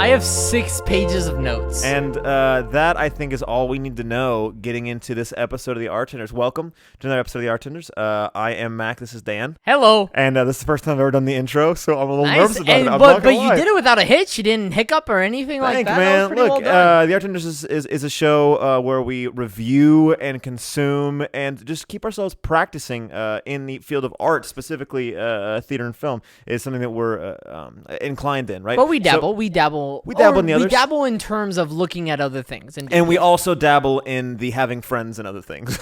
I have 6 pages of notes. And that, I think, is all we need to know getting into this episode of the Artenders. Welcome to another episode of the Artenders. I am Mac. This is Dan. Hello. And this is the first time I've ever done the intro, so I'm a little nervous about it. But you did it without a hitch. You didn't hiccup or anything like that. Man. That was Look, well the Artenders is a show where we review and consume and just keep ourselves practicing in the field of art, specifically theater and film, is something that we're inclined in, right? But we dabble. We dabble in the others. We dabble in terms of looking at other things. And we also dabble in the having friends and other things.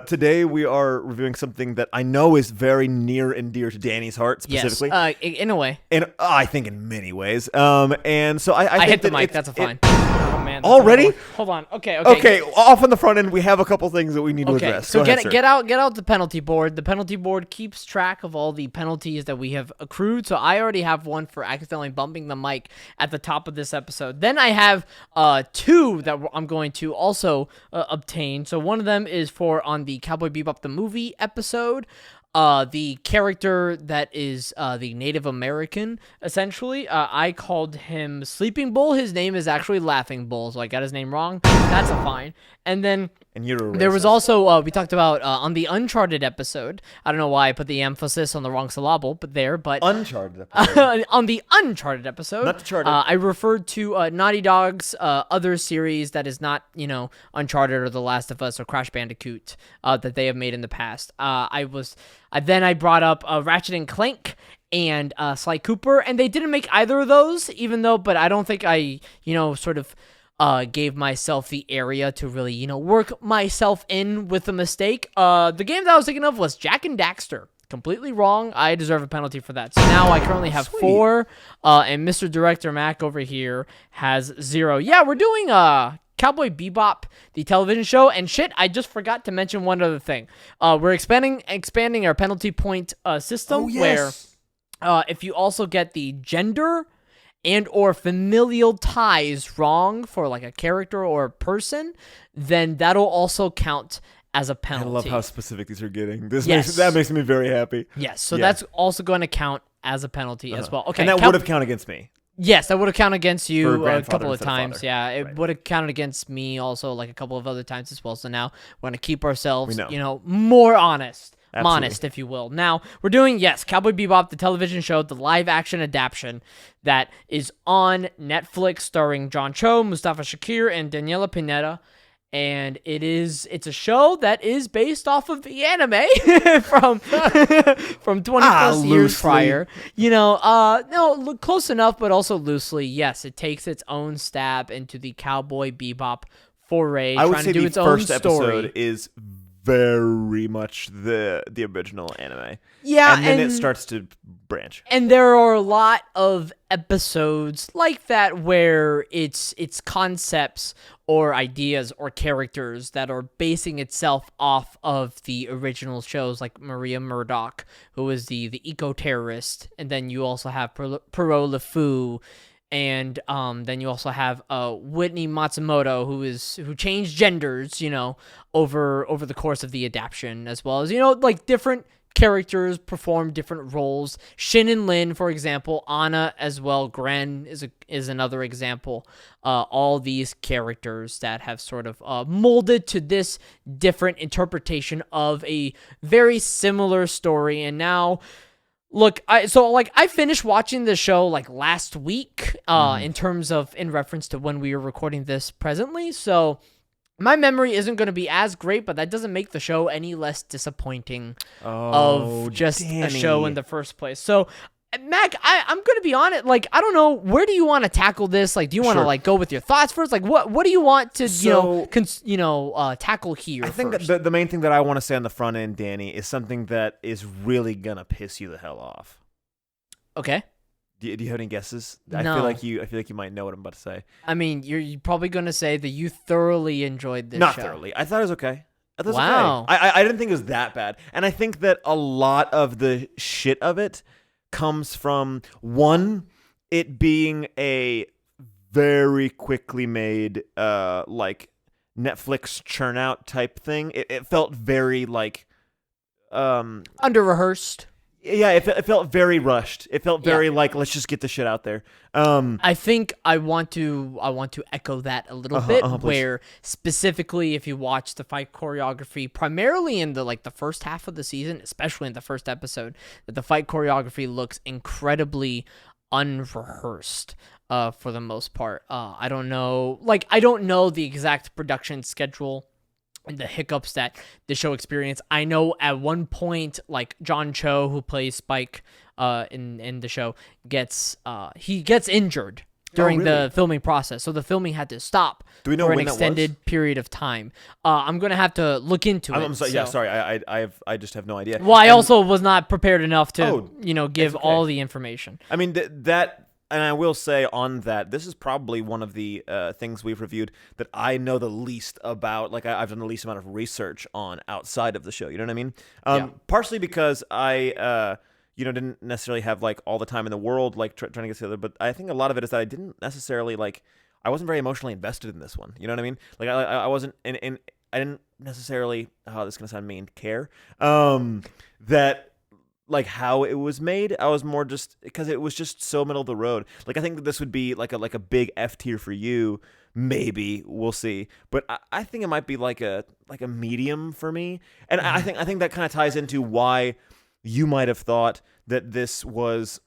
Today we are reviewing something that I know is very near and dear to Danny's heart, specifically. Yes, in a way. I think in many ways. And so I think hit the mic. That's a fine. Oh, man. Already? Hold on. Okay. Okay, off on the front end, we have a couple things that we need to address. So Go ahead, get out the penalty board. The penalty board keeps track of all the penalties that we have accrued. So I already have one for accidentally bumping the mic at the top of this episode. Then I have 2 that I'm going to also obtain. So one of them is for on the Cowboy Bebop the movie episode. The character that is the Native American, essentially, I called him Sleeping Bull. His name is actually Laughing Bull, so I got his name wrong. That's a fine. And then there was also, we talked about on the Uncharted episode. I don't know why I put the emphasis on the wrong syllable, but Uncharted episode. On the Uncharted episode, not Charted. I referred to Naughty Dog's other series that is not, Uncharted or The Last of Us or Crash Bandicoot that they have made in the past. Then I brought up Ratchet and Clank and Sly Cooper, and they didn't make either of those, but I don't think I, sort of gave myself the area to really, work myself in with a mistake. The game that I was thinking of was Jak and Daxter. Completely wrong. I deserve a penalty for that. So now I currently have 4, and Mr. Director Mac over here has 0. Yeah, we're doing Cowboy Bebop, the television show, and shit, I just forgot to mention one other thing. We're expanding our penalty point system, where if you also get the gender and or familial ties wrong for like a character or a person, then that'll also count as a penalty. I love how specific these are getting. That makes me very happy. Yes, so that's also going to count as a penalty as well. Okay, and that would have counted against me. Yes, that would have counted against you a couple of times. Father. Yeah, it would have counted against me also like a couple of other times as well. So now we're going to keep ourselves, more honest. Absolutely. Honest, if you will. Now, we're doing, Cowboy Bebop, the television show, the live-action adaptation that is on Netflix, starring John Cho, Mustafa Shakir, and Daniela Pineda. And it's a show that is based off of the anime from 20 plus years prior. No, close enough, but also loosely. Yes, it takes its own stab into the Cowboy Bebop foray, trying to do its own story. I would say the first episode is very much the original anime. Yeah, and then it starts to branch. And there are a lot of episodes like that where it's concepts or ideas or characters that are basing itself off of the original shows, like Maria Murdoch, who is the eco-terrorist, and then you also have Perot LeFou, and then you also have Whitney Matsumoto, who changed genders, over the course of the adaptation, as well as like different characters perform different roles. Shin and Lin, for example, Anna as well. Gren is another example. All these characters that have sort of molded to this different interpretation of a very similar story, and now. Look, I finished watching the show like last week, in reference to when we are recording this presently. So my memory isn't going to be as great, but that doesn't make the show any less disappointing of just a show in the first place. So Mac, I'm going to be on it. Like, I don't know, where do you want to tackle this? Like, do you want to like go with your thoughts first? Like, what do you want to tackle here? I think the main thing that I want to say on the front end, Danny, is something that is really gonna piss you the hell off. Okay. Do you have any guesses? No. I feel like you might know what I'm about to say. I mean, you're probably going to say that you thoroughly enjoyed this show. Not thoroughly. I thought it was okay. Wow. Okay. I didn't think it was that bad, and I think that a lot of the shit of it comes from, one, it being a very quickly made like Netflix churn out type thing. It felt very like under rehearsed. Yeah, it felt very rushed. It felt very like, let's just get the shit out there. I think I want to echo that a little bit, Please. where specifically if you watch the fight choreography, primarily in the first half of the season, especially in the first episode, that the fight choreography looks incredibly unrehearsed for the most part. I don't know the exact production schedule and the hiccups that the show experienced. I know at one point, like John Cho, who plays Spike in the show, gets injured during the filming process, so the filming had to stop Do we know for an when that was? extended period of time. I'm gonna have to look into it. I'm sorry. So. Yeah, sorry. I just have no idea. Well, I also was not prepared enough to give okay. all the information. I mean that. And I will say on that, this is probably one of the things we've reviewed that I know the least about. Like, I've done the least amount of research on outside of the show. You know what I mean? Partially because I, didn't necessarily have, like, all the time in the world, like, trying to get together. But I think a lot of it is that I didn't necessarily, like, I wasn't very emotionally invested in this one. You know what I mean? Like, I wasn't, I didn't necessarily, this is going to sound mean, care. That... like how it was made, I was more just because it was just so middle of the road. Like, I think that this would be like a big F tier for you. Maybe we'll see, but I think it might be like a medium for me. And I think that kind of ties into why you might have thought that this was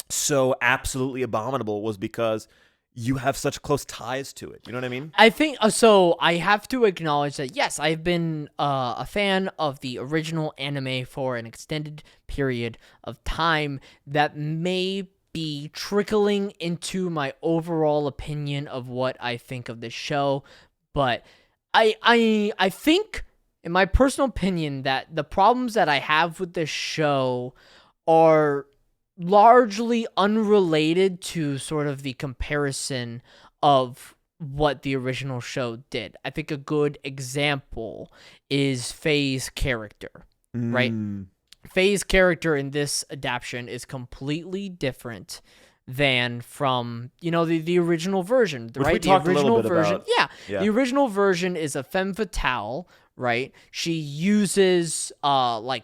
so absolutely abominable, was because you have such close ties to it. You know what I mean? I think so. I have to acknowledge that, yes, I've been a fan of the original anime for an extended period of time. That may be trickling into my overall opinion of what I think of the show, but I think, in my personal opinion, that the problems that I have with this show are largely unrelated to sort of the comparison of what the original show did. I think a good example is Faye's character, right? Faye's character in this adaptation is completely different than from, the original version, Which right? we talked a little bit about. Yeah. The original version is a femme fatale, right? She uses, a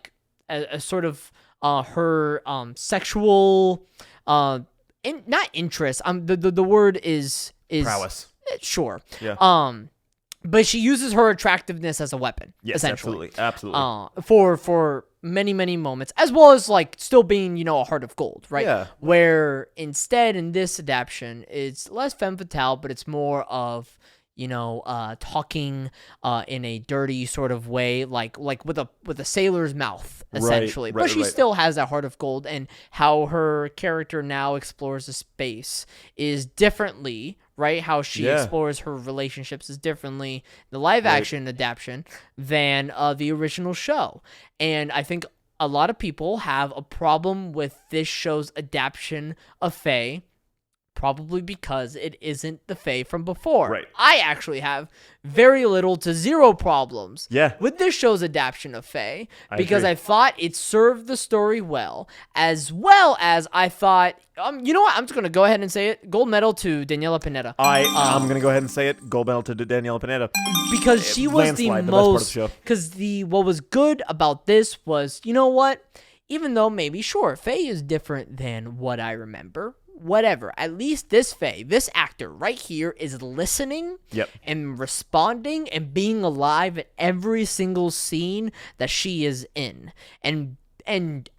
sort of her sexual not interest, the word is Prowess. Sure. Yeah. But she uses her attractiveness as a weapon. Yes, essentially. absolutely. For many moments, as well as like still being a heart of gold, right? Yeah. Where instead in this adaptation it's less femme fatale, but it's more of talking in a dirty sort of way, like with a sailor's mouth, essentially. Right, but she still has that heart of gold, and how her character now explores the space is differently, right? How she explores her relationships is differently the live action adaptation than the original show. And I think a lot of people have a problem with this show's adaptation of Faye, probably because it isn't the Faye from before. Right. I actually have very little to zero problems with this show's adaptation of Faye, because I thought it served the story well as I thought, you know what, I'm just going to go ahead and say it, gold medal to Daniela Pineda. I'm going to go ahead and say it, gold medal to Daniela Pineda. Because she was the most, because what was good about this was, you know what, even though maybe, sure, Faye is different than what I remember, whatever, at least this Faye, this actor right here, is listening and responding and being alive at every single scene that she is in, and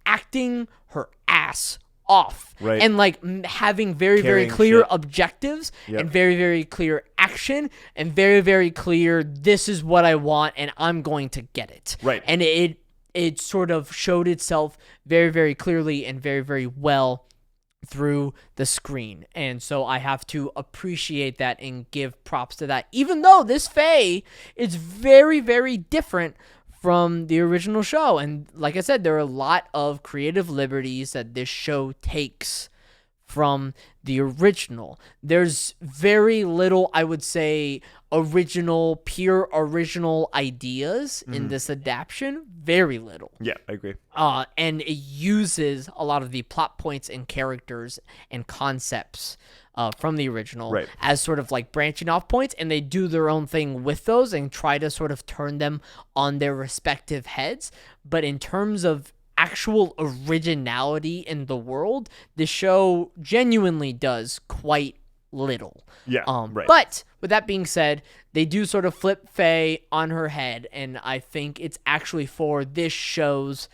acting her ass off, and like having very clear objectives, and very clear action, and very clear, this is what I want and I'm going to get it, and it sort of showed itself very clearly and very well through the screen. And so I have to appreciate that and give props to that, even though this Faye is very different from the original show. And like I said, there are a lot of creative liberties that this show takes from the original. There's very little, I would say, pure original ideas in this adaptation. Very little. Yeah, I agree. And it uses a lot of the plot points and characters and concepts from the original as sort of like branching off points, and they do their own thing with those and try to sort of turn them on their respective heads. But in terms of actual originality in the world, the show genuinely does quite little. Yeah, right. But with that being said, they do sort of flip Faye on her head, and I think it's actually for this show's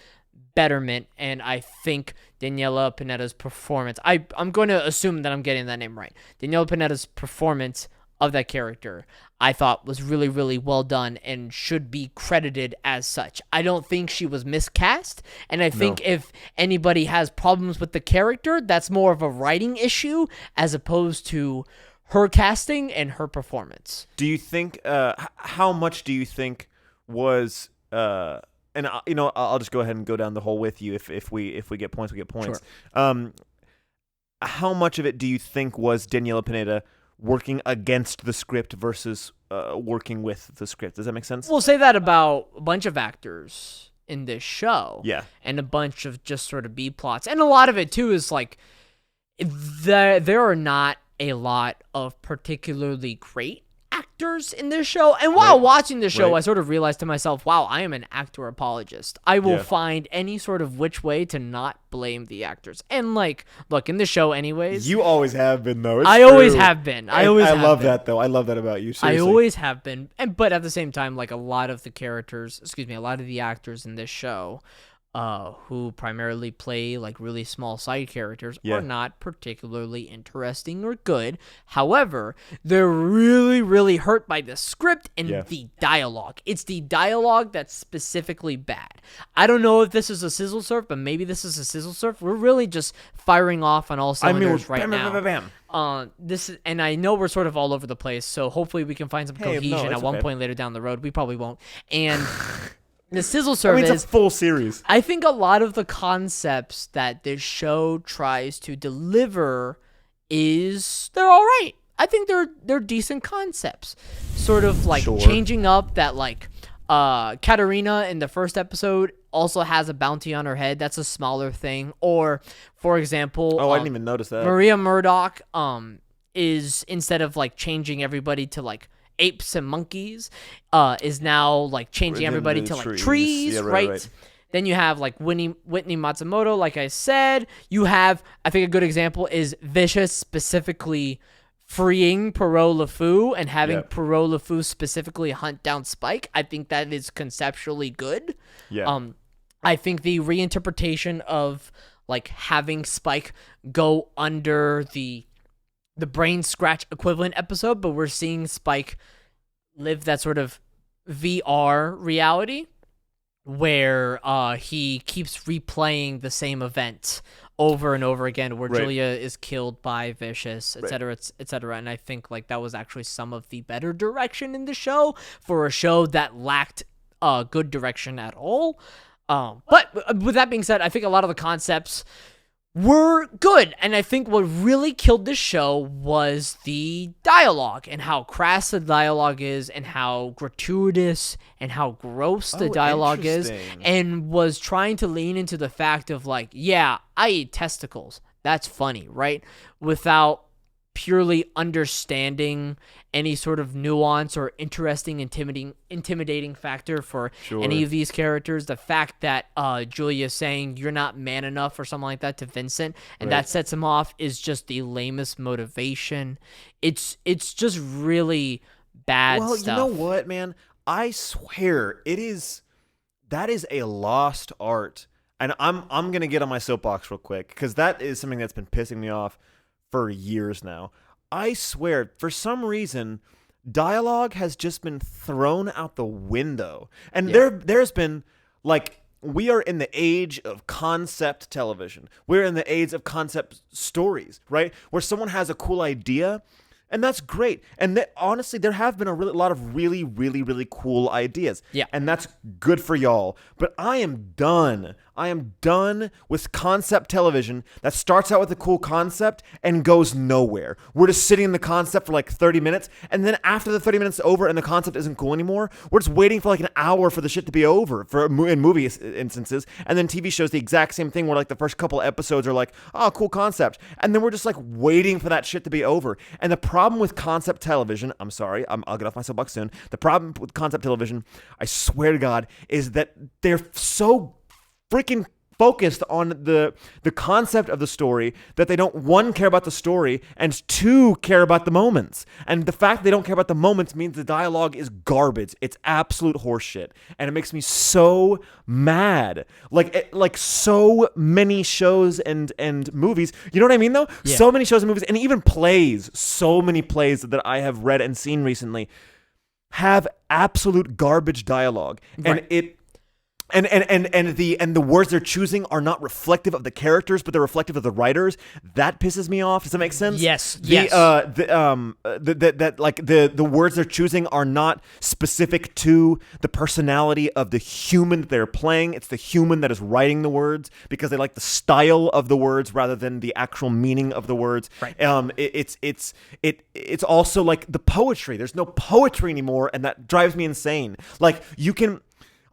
betterment, and I think Daniela Pineda's performance, I'm going to assume that I'm getting that name right. Daniela Pineda's performance of that character, I thought was really, really well done and should be credited as such. I don't think she was miscast, and I think if anybody has problems with the character, that's more of a writing issue as opposed to her casting and her performance. Do you think, how much do you think was, and I'll just go ahead and go down the hole with you. If we get points, we get points. Sure. How much of it do you think was Daniela Pineda working against the script versus working with the script? Does that make sense? We'll say that about a bunch of actors in this show. Yeah. And a bunch of just sort of B plots. And a lot of it, too, is like there are not a lot of particularly great actors in this show. And while watching the show, I sort of realized to myself, wow, I am an actor apologist. I will find any sort of which way to not blame the actors. And like, look, in the show anyways. You always have been, though. I always have been. I love that, though. I love that about you. Seriously. I always have been. But at the same time, like a lot of the actors in this show, who primarily play like really small side characters, are not particularly interesting or good. However, they're really, really hurt by the script and the dialogue. It's the dialogue that's specifically bad. I don't know if this is a sizzle surf, but maybe this is a sizzle surf. We're really just firing off on all cylinders right now. This is, and I know we're sort of all over the place, so hopefully we can find some cohesion at one point later down the road. We probably won't. And the sizzle service. It's a full series. I think a lot of the concepts that this show tries to deliver they're all right. I think they're decent concepts. Sort of like changing up that like Katarina in the first episode also has a bounty on her head. That's a smaller thing. Or for example, I didn't even notice that. Maria Murdoch is, instead of like changing everybody to like apes and monkeys, is now like changing everybody to like trees, right? Then you have like Whitney Matsumoto, like I said. You have, I think a good example is Vicious specifically freeing Perot LeFou and having Perot LeFou specifically hunt down Spike. I think that is conceptually good. Yeah. I think the reinterpretation of like having Spike go under the brain scratch equivalent episode, but we're seeing Spike live that sort of VR reality where he keeps replaying the same event over and over again, where Julia is killed by Vicious, etc., etc. And I think like that was actually some of the better direction in the show for a show that lacked good direction at all. But with that being said, I think a lot of the concepts were good, and I think what really killed this show was the dialogue and how crass the dialogue is and how gratuitous and how gross the dialogue is, and was trying to lean into the fact of like, yeah, I eat testicles, that's funny, right? Without purely understanding any sort of nuance or interesting, intimidating factor for any of these characters. The fact that Julia saying you're not man enough or something like that to Vincent, and that sets him off, is just the lamest motivation. It's just really bad stuff. Well, you know what, man? I swear that is a lost art. And I'm going to get on my soapbox real quick, because that is something that's been pissing me off for years now. I swear, for some reason, dialogue has just been thrown out the window. And there's been, like, we are in the age of concept television. We're in the age of concept stories, right? Where someone has a cool idea, and that's great. And honestly, there have been a lot of really, really, really cool ideas. Yeah. And that's good for y'all. But I am done. I am done with concept television that starts out with a cool concept and goes nowhere. We're just sitting in the concept for like 30 minutes, and then after the 30 minutes is over and the concept isn't cool anymore, we're just waiting for like an hour for the shit to be over in movie instances. And then TV shows the exact same thing, where like the first couple episodes are like, oh, cool concept. And then we're just like waiting for that shit to be over. And the problem with concept television, I'm sorry, I'll get off my soapbox soon. The problem with concept television, I swear to God, is that they're so freaking focused on the concept of the story, that they don't, one, care about the story, and two, care about the moments. And the fact they don't care about the moments means the dialogue is garbage. It's absolute horseshit, and it makes me so mad. Like so many shows and movies. You know what I mean, though? Yeah. So many shows and movies, and even plays. So many plays that I have read and seen recently have absolute garbage dialogue, Right. and it. And the words they're choosing are not reflective of the characters, but they're reflective of the writers. That pisses me off. Does that make sense? Yes. The words they're choosing are not specific to the personality of the human that they're playing. It's the human that is writing the words because they like the style of the words rather than the actual meaning of the words. Right. It's also like the poetry. There's no poetry anymore, and that drives me insane. Like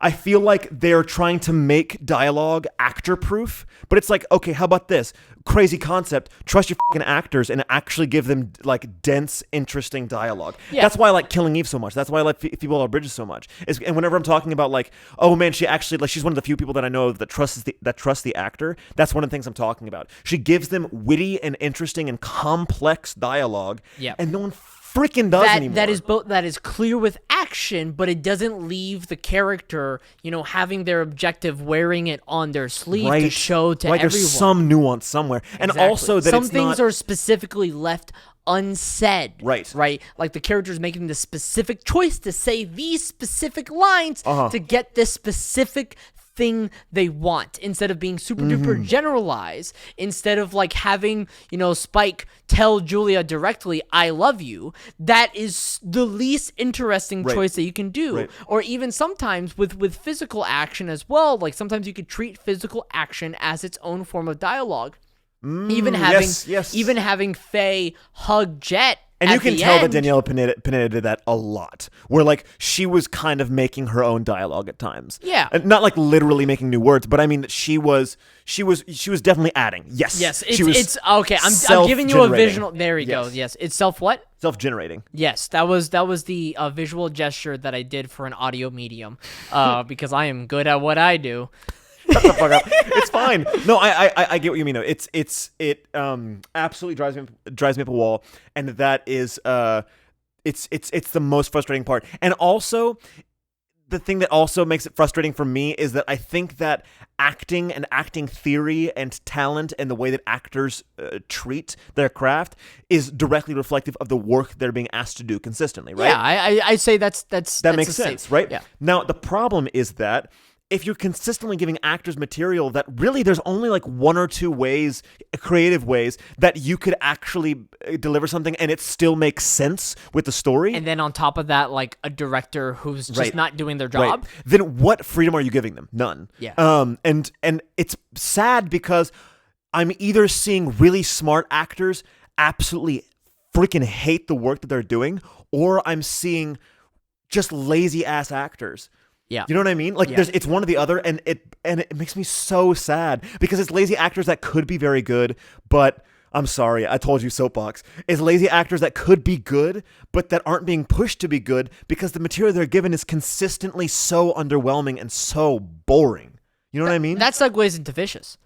I feel like they're trying to make dialogue actor-proof, but it's like, okay, how about this? Crazy concept. Trust your fucking actors and actually give them like dense, interesting dialogue. Yeah. That's why I like Killing Eve so much. That's why I like Phoebe Waller-Bridges so much. And whenever I'm talking about like, oh man, she actually like she's one of the few people that I know that trusts the actor. That's one of the things I'm talking about. She gives them witty and interesting and complex dialogue. Yeah. And no one freaking does anymore. That is clear with action, but it doesn't leave the character, having their objective, wearing it on their sleeve to show to everyone. There's some nuance somewhere, and Exactly. also that some it's things not, are specifically left unsaid. Right. Like the character's making the specific choice to say these specific lines to get this specific thing they want, instead of being super duper generalized, instead of like having Spike tell Julia directly I love you. That is the least interesting choice that you can do. Or even sometimes with physical action as well, like sometimes you could treat physical action as its own form of dialogue. Even having Faye hug Jet. And you can tell that Daniela Pineda did that a lot, where like she was kind of making her own dialogue at times. Yeah, and not like literally making new words, but I mean that she was definitely adding. Yes, it's okay. I'm giving you a visual. There we go. Yes, it's what? Self-generating. Yes, that was the visual gesture that I did for an audio medium, because I am good at what I do. Shut the fuck up. It's fine. No, I get what you mean though. It absolutely drives me up a wall, and that is it's the most frustrating part. And also, the thing that also makes it frustrating for me is that I think that acting and acting theory and talent and the way that actors treat their craft is directly reflective of the work they're being asked to do consistently, right? Yeah, I say that makes sense, right? Yeah. Now, the problem is that if you're consistently giving actors material that really there's only like one or two ways, creative ways, that you could actually deliver something and it still makes sense with the story. And then on top of that, like a director who's just not doing their job. Then what freedom are you giving them? None. Yeah. And it's sad because I'm either seeing really smart actors absolutely freaking hate the work that they're doing, or I'm seeing just lazy ass actors. Yeah. You know what I mean? Like it's one or the other, and it makes me so sad because it's lazy actors that could be very good, but I'm sorry, I told you soapbox. It's lazy actors that could be good, but that aren't being pushed to be good because the material they're given is consistently so underwhelming and so boring. You know what I mean? That segues into Vicious.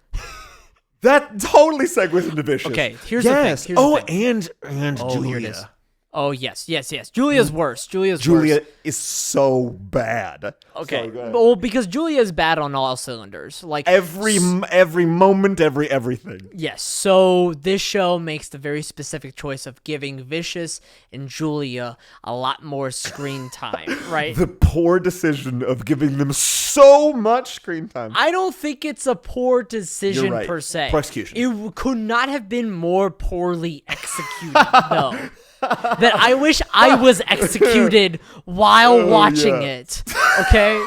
That totally segues into Vicious. Okay, here's the thing. And Julia. Here it is. Oh, yes. Julia's worse. Julia is so bad. Okay. Sorry, go ahead. Well, because Julia is bad on all cylinders. Like every moment, everything. Yes. So this show makes the very specific choice of giving Vicious and Julia a lot more screen time, right? The poor decision of giving them so much screen time. I don't think it's a poor decision You're right. per se. Poor execution. It could not have been more poorly executed, though. That I wish I was executed while watching it. Okay?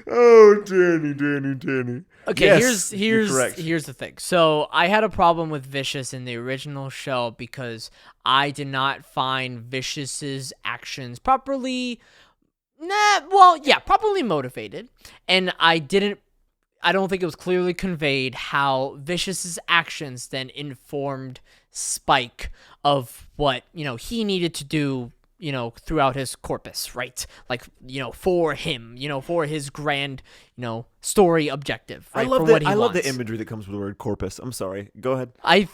Oh, Danny. Okay, yes, here's the thing. So I had a problem with Vicious in the original show because I did not find Vicious's actions properly motivated. And I don't think it was clearly conveyed how Vicious's actions then informed Spike of what, he needed to do, throughout his corpus, right? Like, for him, for his grand, story objective, right? I love for the what he I love wants. the imagery that comes with the word corpus. I'm sorry. Go ahead. I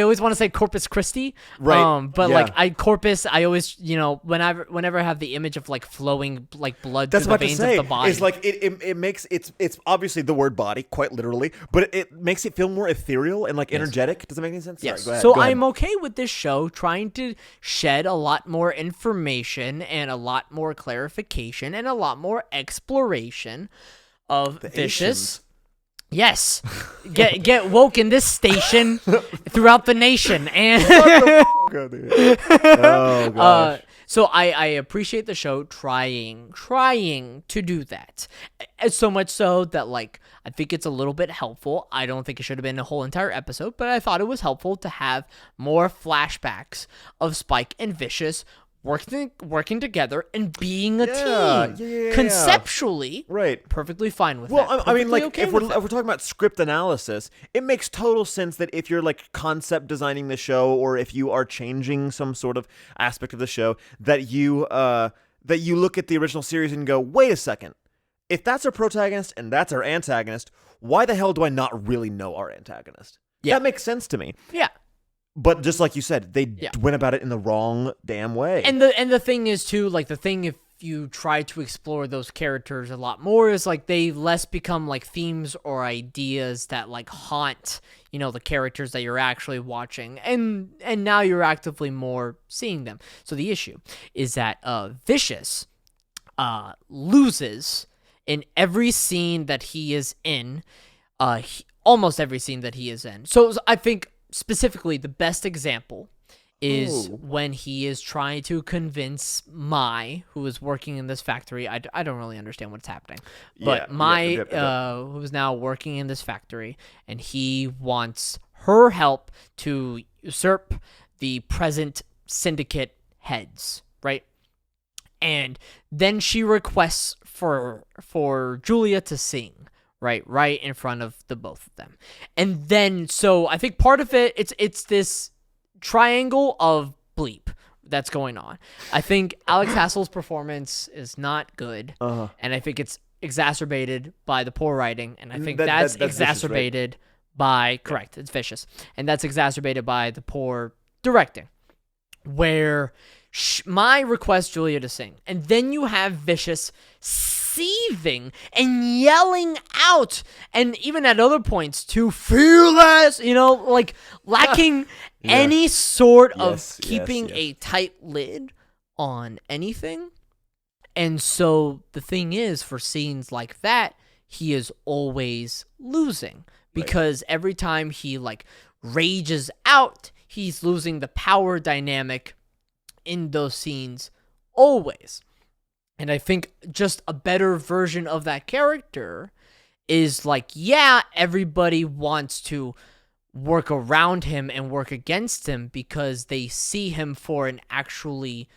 always want to say Corpus Christi, Right. but Yeah. Corpus, I always, whenever I have the image of like flowing like blood That's through the what to veins say. of the body. It's like it makes it's obviously the word body, quite literally, but it makes it feel more ethereal and like energetic. Does that make any sense? Yes. Sorry, go ahead. So Go ahead. I'm okay with this show trying to shed a lot more information and a lot more clarification and a lot more exploration of Vicious. Asians. Yes. Get woke in this station throughout the nation. And Oh gosh. so I appreciate the show trying to do that. So much so that like I think it's a little bit helpful. I don't think it should have been a whole entire episode, but I thought it was helpful to have more flashbacks of Spike and Vicious working together and being a team. Yeah. Conceptually, Right. perfectly fine with Well, that. I mean, Perfectly like, okay if with we're that. talking about script analysis, it makes total sense that if you're like concept designing the show, or if you are changing some sort of aspect of the show, that you look at the original series and go, wait a second, if that's our protagonist and that's our antagonist, why the hell do I not really know our antagonist? Yeah. That makes sense to me. Yeah. But just like you said, they went about it in the wrong damn way. And the thing is too, like the thing if you try to explore those characters a lot more is like they less become like themes or ideas that like haunt, the characters that you're actually watching. And now you're actively more seeing them. So the issue is that Vicious loses in every scene that he is in, almost every scene that he is in. So I think specifically the best example is when he is trying to convince Mai, who is working in this factory. I don't really understand what's happening, but Mai, who is now working in this factory, and he wants her help to usurp the present syndicate heads, right? And then she requests for Julia to sing. Right in front of the both of them. And then, so I think part of it, it's this triangle of bleep that's going on. I think Alex Hassel's performance is not good, and I think it's exacerbated by the poor writing, and I think that's exacerbated Vicious, by, correct, it's Vicious, and that's exacerbated by the poor directing, where Mai requests Julia to sing, and then you have Vicious seething and yelling out, and even at other points to fearless, like lacking any sort of keeping a tight lid on anything. And so the thing is, for scenes like that, he is always losing, because every time he like rages out, he's losing the power dynamic in those scenes always. And I think just a better version of that character is like, everybody wants to work around him and work against him because they see him for an actually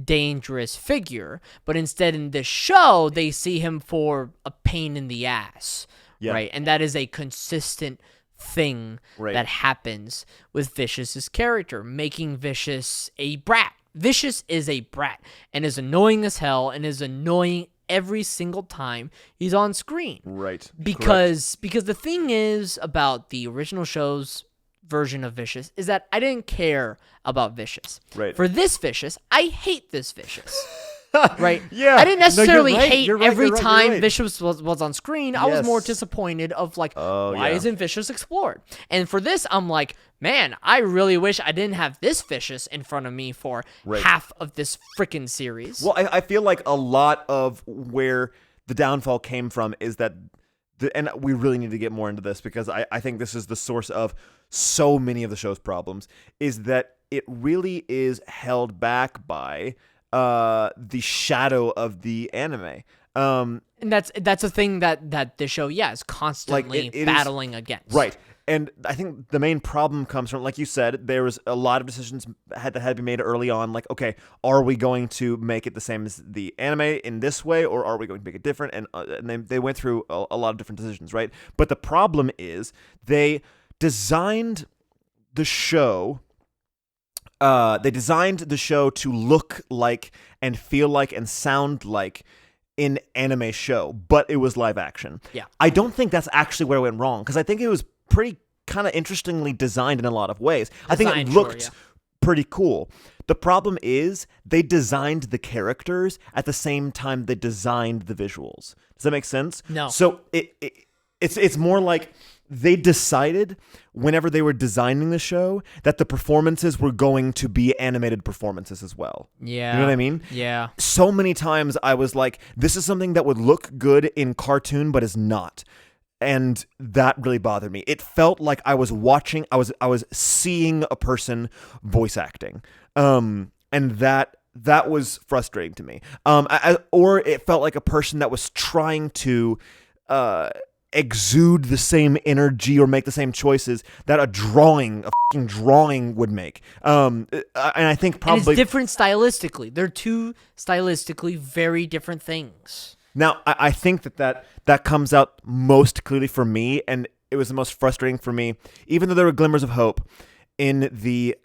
dangerous figure. But instead in this show, they see him for a pain in the ass, right? And that is a consistent thing that happens with Vicious's character, making Vicious a brat. Vicious is a brat and is annoying as hell and is annoying every single time he's on screen. Right. Because the thing is about the original show's version of Vicious is that I didn't care about Vicious. Right. For this Vicious, I hate this Vicious. Right? Yeah. I didn't necessarily hate You're right, every you're right, time you're right. Vicious was on screen. I was more disappointed of like, why isn't Vicious explored? And for this, I'm like, man, I really wish I didn't have this Vicious in front of me for half of this freaking series. Well, I feel like a lot of where the downfall came from is that, and we really need to get more into this because I think this is the source of so many of the show's problems, is that it really is held back by the shadow of the anime. And that's a thing that the show, is constantly battling against. Right. And I think the main problem comes from, like you said, there was a lot of decisions that had to be made early on. Like, okay, are we going to make it the same as the anime in this way, or are we going to make it different? And they went through a lot of different decisions, right? But the problem is they designed the show. They designed the show to look like and feel like and sound like in anime show, but it was live action. Yeah. I don't think that's actually where it went wrong, because I think it was pretty kind of interestingly designed in a lot of ways. I think it looked pretty cool. The problem is they designed the characters at the same time they designed the visuals. Does that make sense? No. So it's more like they decided whenever they were designing the show that the performances were going to be animated performances as well. Yeah. You know what I mean? Yeah. So many times I was like, this is something that would look good in cartoon but is not. And that really bothered me. It felt like I was watching, I was seeing a person voice acting. And that was frustrating to me. Or it felt like a person that was trying to exude the same energy or make the same choices that a fucking drawing would make. And I think probably... And it's different stylistically. They're two stylistically very different things. Now, I think that comes out most clearly for me, and it was the most frustrating for me, even though there were glimmers of hope in the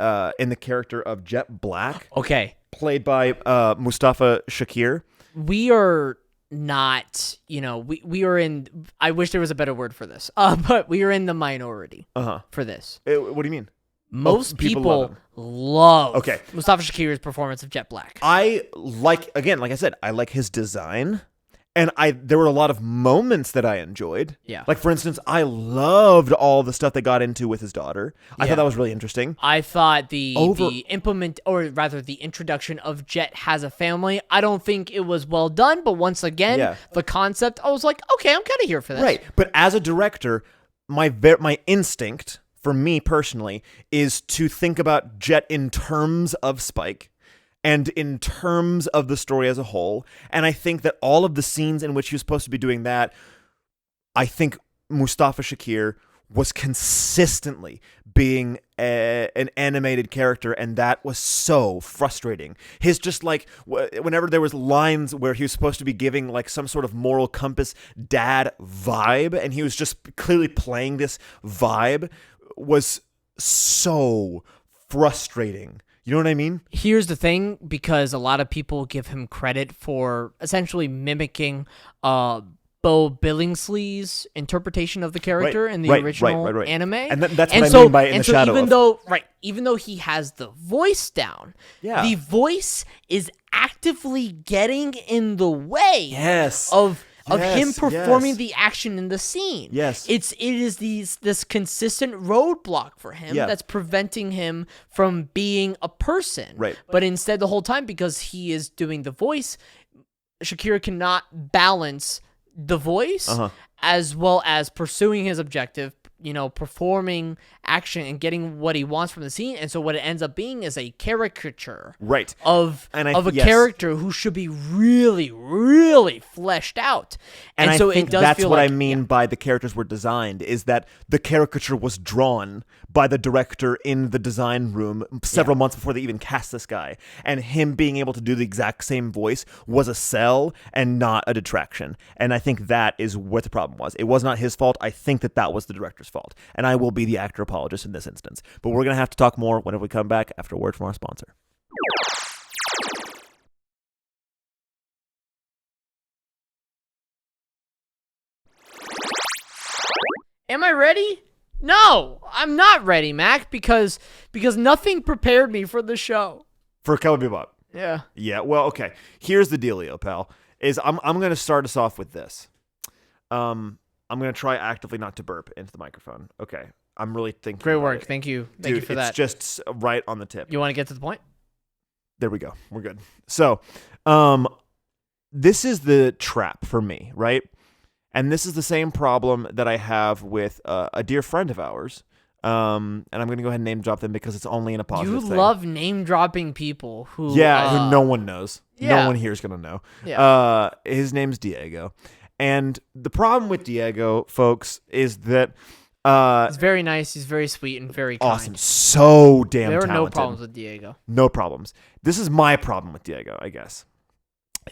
character of Jet Black. Okay. Played by Mustafa Shakir. We are not, we are in, I wish there was a better word for this, but we are in the minority for this. What do you mean? Most people love okay. Mustafa Shakir's performance of Jet Black. I like I said, I like his design. And there were a lot of moments that I enjoyed. Yeah. Like, for instance, I loved all the stuff they got into with his daughter. I thought that was really interesting. I thought the introduction of Jet has a family, I don't think it was well done. But once again, the concept, I was like, okay, I'm kind of here for this. Right. But as a director, my instinct, for me personally, is to think about Jet in terms of Spike. And in terms of the story as a whole. And I think that all of the scenes in which he was supposed to be doing that, I think Mustafa Shakir was consistently being an animated character, and that was so frustrating. His just like, whenever there was lines where he was supposed to be giving like some sort of moral compass dad vibe, and he was just clearly playing this vibe, was so frustrating. You know what I mean? Here's the thing, because a lot of people give him credit for essentially mimicking Bo Billingsley's interpretation of the character in the original anime. And that's what I mean by in the shadow even though he has the voice down, the voice is actively getting in the way of him performing the action in the scene. Yes. It is this consistent roadblock for him that's preventing him from being a person. Right. But instead, the whole time, because he is doing the voice, Shakira cannot balance the voice as well as pursuing his objective, performing action and getting what he wants from the scene. And so what it ends up being is a caricature of a character who should be really, really fleshed out. And so I think it does that's feel what like, I mean by the characters were designed, is that the caricature was drawn by the director in the design room several months before they even cast this guy. And him being able to do the exact same voice was a sell and not a detraction. And I think that is what the problem was. It was not his fault. I think that was the director's fault. And I will be the actor apologist in this instance. But we're going to have to talk more whenever we come back after a word from our sponsor. Am I ready? No, I'm not ready, Mac, because nothing prepared me for the show. For Cowboy Bebop. Yeah. Yeah, well, okay. Here's the dealio, pal. I'm going to start us off with this. I'm going to try actively not to burp into the microphone. Okay. I'm really thinking. Great work. Thank you. Thank you for that. It's just right on the tip. You want to get to the point? There we go. We're good. So, this is the trap for me, right? And this is the same problem that I have with a dear friend of ours. And I'm going to go ahead and name drop them because it's only in a positive thing. You love name dropping people who... who no one knows. Yeah. No one here is going to know. Yeah. His name's Diego. And the problem with Diego, folks, is that... he's very nice. He's very sweet and very kind. Awesome. So damn talented. There are no problems with Diego. No problems. This is my problem with Diego, I guess.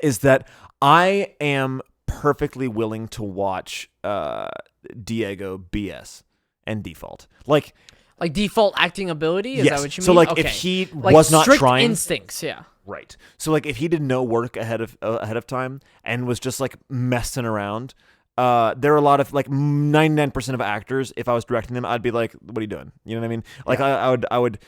Is that I am perfectly willing to watch Diego BS and default. Like, Like default acting ability? Is that what you mean? So like okay. if he like was not strict trying, instincts, yeah. right? So like if he did no work ahead of time and was just like messing around, there are a lot of like 99% of actors. If I was directing them, I'd be like, "What are you doing?" You know what I mean? Like I would,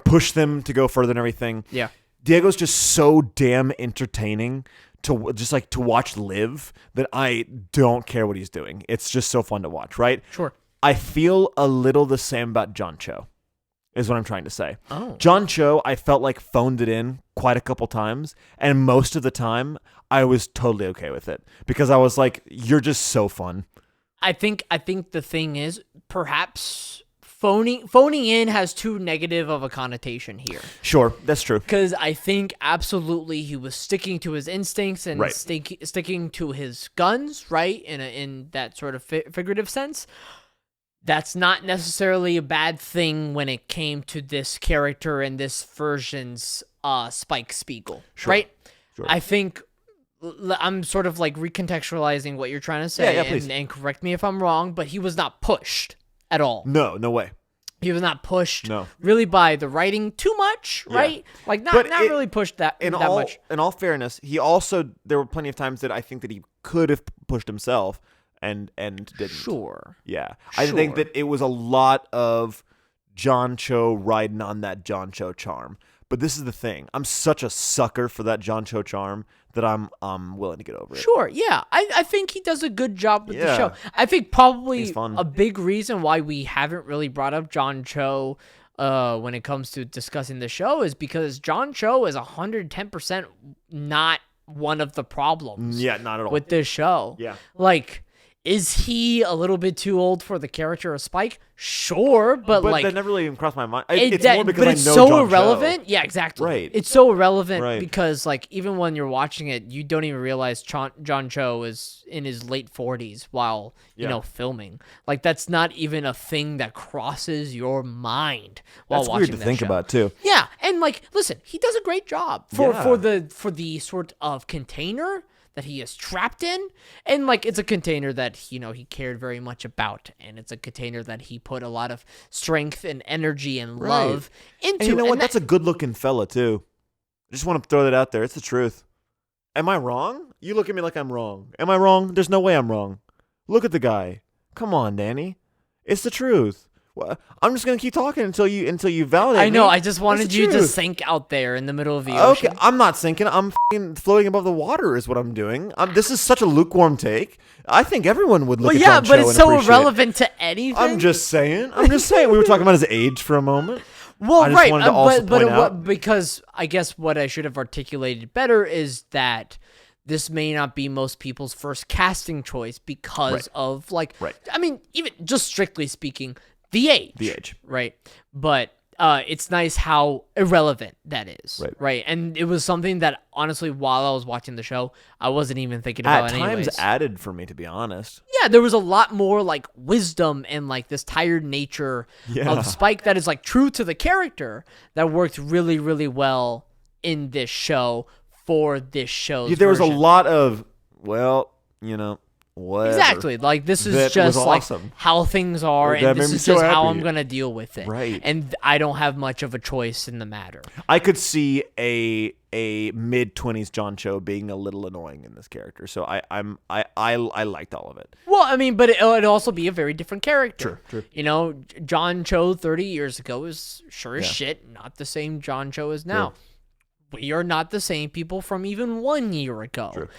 push them to go further and everything. Yeah. Diego's just so damn entertaining to just like to watch live that I don't care what he's doing. It's just so fun to watch, right? Sure. I feel a little the same about John Cho, is what I'm trying to say. Oh. John Cho, I felt like phoned it in quite a couple times, and most of the time, I was totally okay with it because I was like, "You're just so fun." I think the thing is perhaps phoning in has too negative of a connotation here. Sure, that's true. Because I think absolutely he was sticking to his instincts and Right. sticking to his guns, right? In that sort of figurative sense. That's not necessarily a bad thing when it came to this character and this version's Spike Spiegel, Sure. right? Sure. I think I'm sort of like recontextualizing what you're trying to say, Yeah, please. and correct me if I'm wrong, but he was not pushed at all. No way. He was not pushed No. really by the writing too much, Yeah. right? Like not But really pushed that much. In all fairness, he also there were plenty of times that I think that he could have pushed himself and didn't. Sure. Yeah. I think Sure. that it was a lot of John Cho riding on that John Cho charm. But this is the thing. I'm such a sucker for that John Cho charm that I'm willing to get over it. Sure, yeah. I think he does a good job with the Yeah. show. I think probably He's fun. a big reason why we haven't really brought up John Cho when it comes to discussing the show is because John Cho is 110% not one of the problems Yeah, not at all. with this show. Yeah. Like, is he a little bit too old for the character of Spike? Sure, but like that never really even crossed my mind. it's It's more because but I it's know so John Cho. irrelevant. Yeah, exactly. Right. It's so irrelevant Right. because like even when you're watching it, you don't even realize John Cho is in his late 40s while filming. Like that's not even a thing that crosses your mind while That's watching weird to that think show. about too. Yeah, and like listen, he does a great job for Yeah. for the sort of container that he is trapped in, and like it's a container that he cared very much about, and it's a container that he put a lot of strength and energy and love into. And you know what? and That's a good-looking fella too. I just want to throw that out there. It's the truth. Am I wrong? You look at me like I'm wrong. Am I wrong? There's no way I'm wrong. Look at the guy. Come on, Danny. It's the truth. Well, I'm just gonna keep talking until you validate. I know. me. I just wanted It's the you to truth. sink out there in the middle of the Okay, ocean. I'm not sinking. I'm floating above the water is what I'm doing. This is such a lukewarm take. I think everyone would look Well, at yeah, John but Cho it's and so appreciate it. irrelevant to anything. I'm just saying. We were talking about his age for a moment. Well, I just right, wanted to also but point out- because I guess what I should have articulated better is that this may not be most people's first casting choice because of like, Right. I mean, even just strictly speaking, the age. The age. Right. But it's nice how irrelevant that is. Right. And it was something that honestly, while I was watching the show, I wasn't even thinking about At anyways. times added for me, to be honest. Yeah, there was a lot more like wisdom and like this tired nature Yeah. of Spike that is like true to the character that worked really, really well in this show for this show's There was a version. lot of, whatever. Exactly. Like this is That just was like awesome. how things are, That and made this me is so just how happy. I'm gonna deal with it. Right. And I don't have much of a choice in the matter. I could see a mid-20s John Cho being a little annoying in this character, so I liked all of it. Well, I mean, but it'd also be a very different character. True. You know, John Cho 30 years ago is sure as shit not the same John Cho is now. We are not the same people from even 1 year ago. True.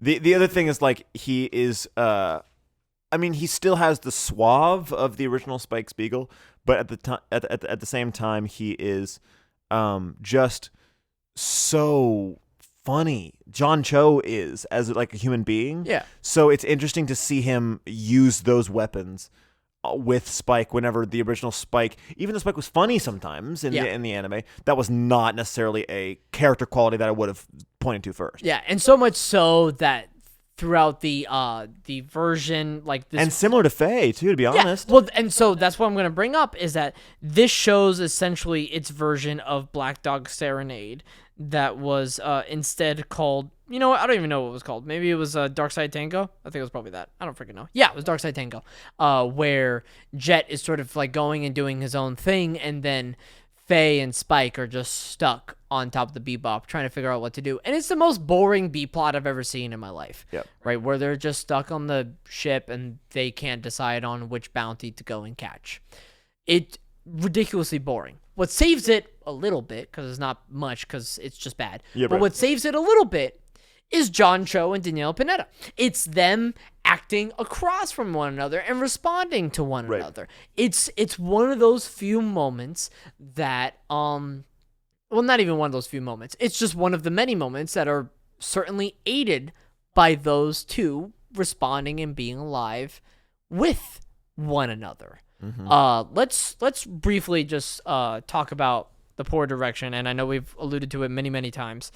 The other thing is like he is he still has the suave of the original Spike Spiegel, but at the same time he is just so funny. John Cho is as like a human being. Yeah. So it's interesting to see him use those weapons with Spike whenever the original Spike, even though Spike was funny sometimes in the anime, that was not necessarily a character quality that I would have pointed to first. Yeah, and so much so that throughout the version like this. And similar to Faye, too, to be honest. Well, and so that's what I'm going to bring up is that this shows essentially its version of Black Dog Serenade that was instead called, you know what, I don't even know what it was called. Maybe it was Dark Side Tango. I think it was probably that. I don't freaking know. Yeah, it was Dark Side Tango, where Jet is sort of like going and doing his own thing, and then Faye and Spike are just stuck on top of the Bebop trying to figure out what to do. And it's the most boring B-plot I've ever seen in my life. Yep. Right, where they're just stuck on the ship and they can't decide on which bounty to go and catch. It ridiculously boring. What saves it a little bit, because it's not much, because it's just bad. Yeah, but right. what saves it a little bit is John Cho and Danielle Pineda. It's them acting across from one another and responding to one another. It's one of those few moments that well, not even one of those few moments. It's just one of the many moments that are certainly aided by those two responding and being alive with one another. Let's briefly just talk about the poor direction, and I know we've alluded to it many times.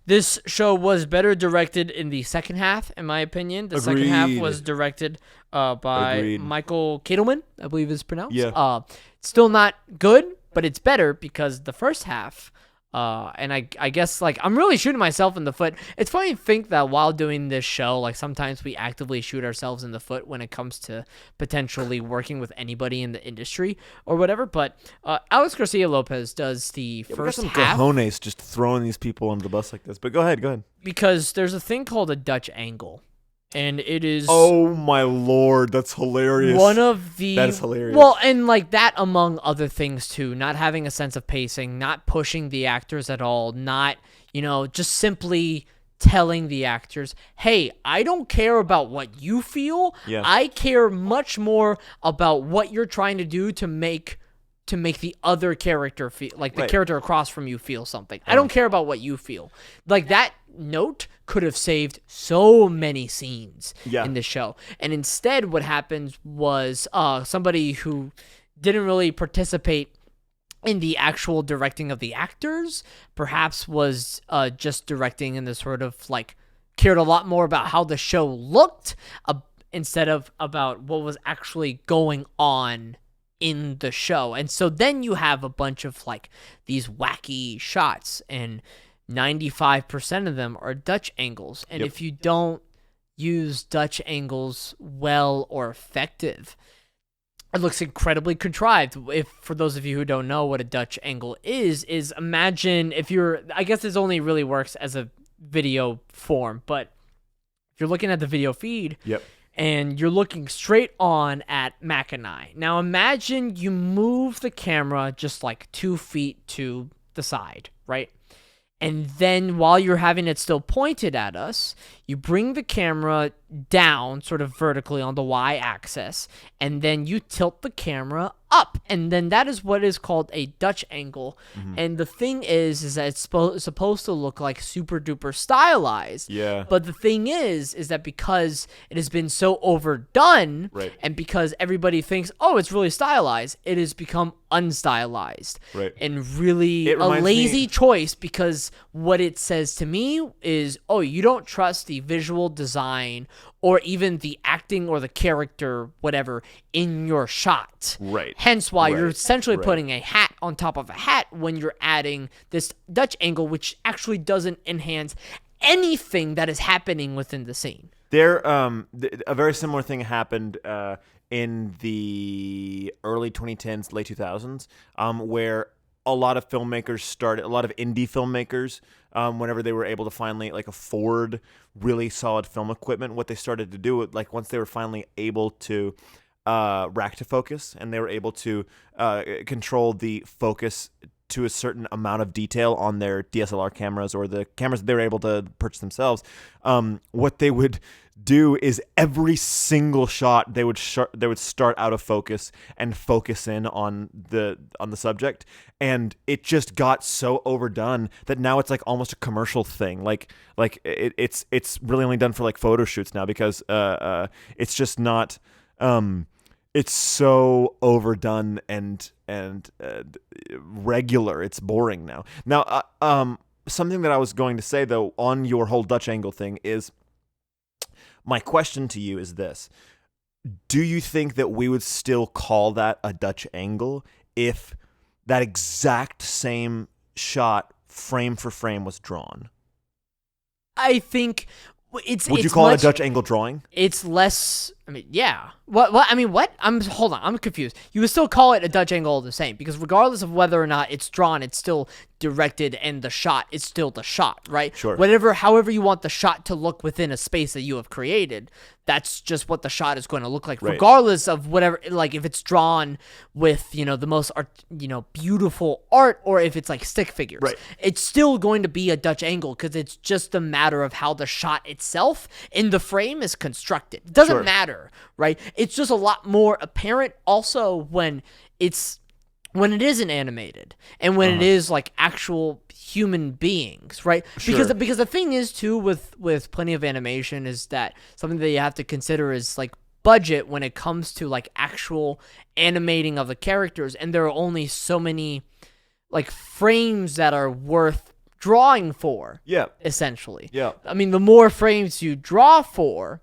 This show was better directed in the second half, in my opinion. The second half was directed by Michael Katelman, I believe is pronounced. Yeah. Still not good, but it's better because the first half, and I guess, like, I'm really shooting myself in the foot. It's funny to think that while doing this show, like, sometimes we actively shoot ourselves in the foot when it comes to potentially working with anybody in the industry or whatever. But Alex Garcia Lopez does the first we got some half. cojones just throwing these people under the bus like this. But go ahead. Because there's a thing called a Dutch angle. And it is... Oh, my Lord. That's hilarious. One of the... That is hilarious. Well, and like that among other things, too. Not having a sense of pacing, not pushing the actors at all, not, just simply telling the actors, hey, I don't care about what you feel. Yeah. I care much more about what you're trying to do to make the other character feel, like the character across from you feel something. I don't care about what you feel. Like, that note could have saved so many scenes in the show. And instead what happens was somebody who didn't really participate in the actual directing of the actors, perhaps was just directing in the sort of, like, cared a lot more about how the show looked instead of about what was actually going on in the show. And so then you have a bunch of, like, these wacky shots, and 95% of them are Dutch angles. And if you don't use Dutch angles well or effective, it looks incredibly contrived. If, for those of you who don't know what a Dutch angle is imagine if I guess this only really works as a video form, but if you're looking at the video feed, and you're looking straight on at Mac and I. Now imagine you move the camera just like 2 feet to the side, right? And then while you're having it still pointed at us, you bring the camera down sort of vertically on the y-axis, and then you tilt the camera up. And then that is what is called a Dutch angle. And the thing is that it's supposed to look like super duper stylized. Yeah. But the thing is that because it has been so overdone, and because everybody thinks, oh, it's really stylized, it has become unstylized. And really a lazy choice, because what it says to me is, oh, you don't trust the visual design or even the acting or the character, whatever, in your shot. Hence why you're essentially putting a hat on top of a hat when you're adding this Dutch angle, which actually doesn't enhance anything that is happening within the scene. There, a very similar thing happened in the early 2010s, late 2000s, where a lot of filmmakers a lot of indie filmmakers, whenever they were able to finally, like, afford really solid film equipment, what they started to do, like, once they were finally able to rack to focus, and they were able to control the focus to a certain amount of detail on their DSLR cameras or the cameras that they were able to purchase themselves, what they would do is every single shot they would start out of focus and focus in on the subject, and it just got so overdone that now it's like almost a commercial thing. Like it's really only done for, like, photo shoots now, because it's just not it's so overdone and regular. It's boring now. Now, something that I was going to say, though, on your whole Dutch angle thing is, My question to you is this. Do you think that we would still call that a Dutch angle if that exact same shot, frame for frame, was drawn? I think Would you call it a Dutch angle drawing? It's less. I mean, yeah. What? I mean, what? Hold on. I'm confused. You would still call it a Dutch angle the same because regardless of whether or not it's drawn, it's still directed, and the shot is still the shot, right? Sure. However you want the shot to look within a space that you have created, that's just what the shot is going to look like, Right. regardless of whatever. Like if it's drawn with the most beautiful art, or if it's like stick figures, Right. it's still going to be a Dutch angle because it's just a matter of how the shot itself in the frame is constructed. It doesn't Sure. matter, right? It's just a lot more apparent also when it isn't animated and when it is like actual human beings, right? Sure. Because the thing is too with plenty of animation is that something that you have to consider is like budget when it comes to like actual animating of the characters, and there are only so many like frames that are worth drawing for. Yeah. Essentially. Yeah. I mean, the more frames you draw for,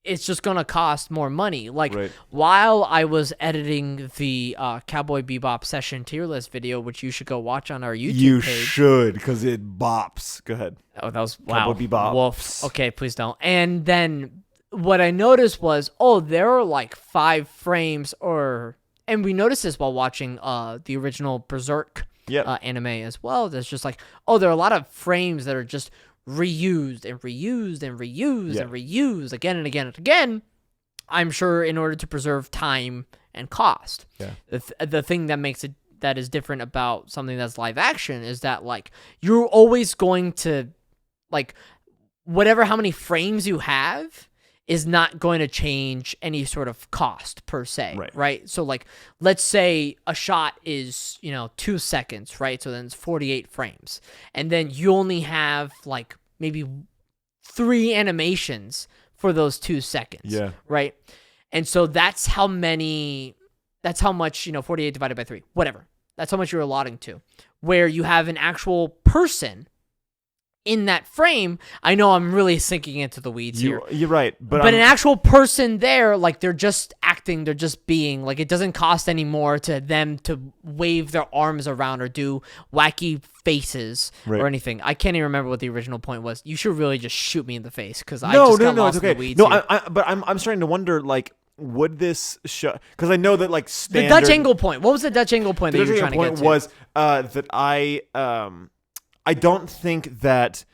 it's just gonna cost more money. Like Right. while I was editing the Cowboy Bebop session tier list video, which you should go watch on our YouTube You page. should, because it bops. Go ahead. Oh, that was wow. Cowboy Bebop. Woof. Okay, please don't. And then what I noticed was, there are like 5 frames, and we noticed this while watching the original Berserk Yep. anime as well. There's just like, there are a lot of frames that are just reused and reused and reused Yeah. and reused again and again and again. I'm sure in order to preserve time and cost. Yeah. The thing that makes it that is different about something that's live action is that like you're always going to like how many frames you have is not going to change any sort of cost per se, right? So like, let's say a shot is, 2 seconds, right? So then it's 48 frames. And then you only have like maybe 3 animations for those 2 seconds, Yeah. right? And so that's how much, 48 divided by 3, whatever. That's how much you're allotting to, where you have an actual person in that frame. I know I'm really sinking into the weeds here. You're right, but an actual person there, like they're just acting, they're just being, like it doesn't cost any more to them to wave their arms around or do wacky faces or anything. I can't even remember what the original point was. You should really just shoot me in the face because I just got lost it's okay. in the weeds No, here. but I'm starting to wonder, like, would this show? Because I know that like The standard Dutch angle point. What was the Dutch angle point that you were trying to get to? was that I don't think that